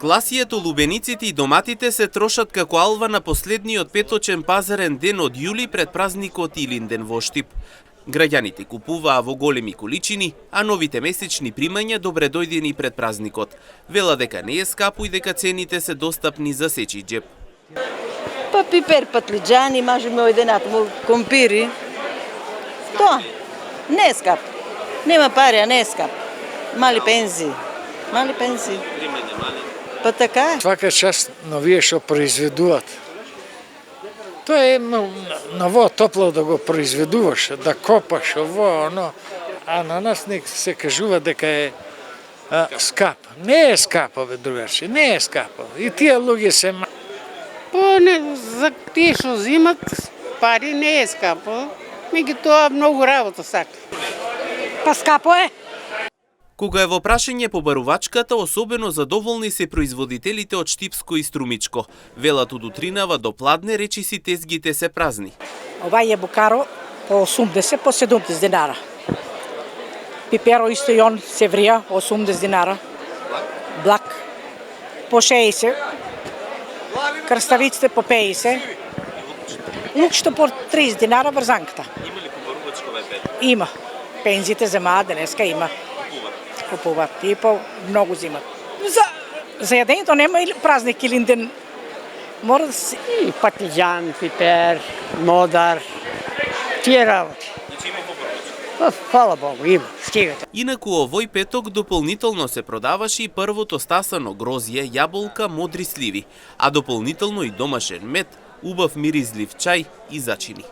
Класието, лубениците и доматите се трошат како алва на последниот петочен пазарен ден од јули пред празникот Илинден во Штип. Граѓаните купуваа во големи количини, а новите месечни примања добре дојдени пред празникот. Вела дека не е скапо и дека цените се достапни за сечи џеб. Па пипер, патлиџани, можеме оденато, компири. Тоа не е скап. Нема пари, а не е скап. Мали пензии. Мали пензии. Па така е. Свака част на вие што произведуваат. Тоа е на во топло да го произведуваш, да копаш ово, оно, а на нас не се кажува дека е скап. Не е скапо, бе, другарче, не е скапо. И тие луѓе се Па не, за тие што зимат пари не е скапо, меѓутоа многу работа сака. Па скапо е. Кога е во прашање побарувачката, особено задоволни се производителите од Штипско и Струмичко. Велат од утринава до пладне речиси тезгите се празни. Ова е букаро по 80, по 70 динара. Пиперо исто и он се врија 80 динара. Блак по 60. Крставиците по 50. Лукчето по 30 динара врзанката. Има ли побарувачка ве? Има. Пензите земаат денеска има. Купуваат и по многу зимат. За јадењето нема или празник или ден. Мора да се И патлиџан, пипер, модар, тие работи. Значи има побарувачка. Па, фала Богу, има, стигате. Инаку овој петок дополнително се продаваше и првото стасано грозје, јаболка, модри сливи, а дополнително и домашен мед, убав миризлив чај и зачини.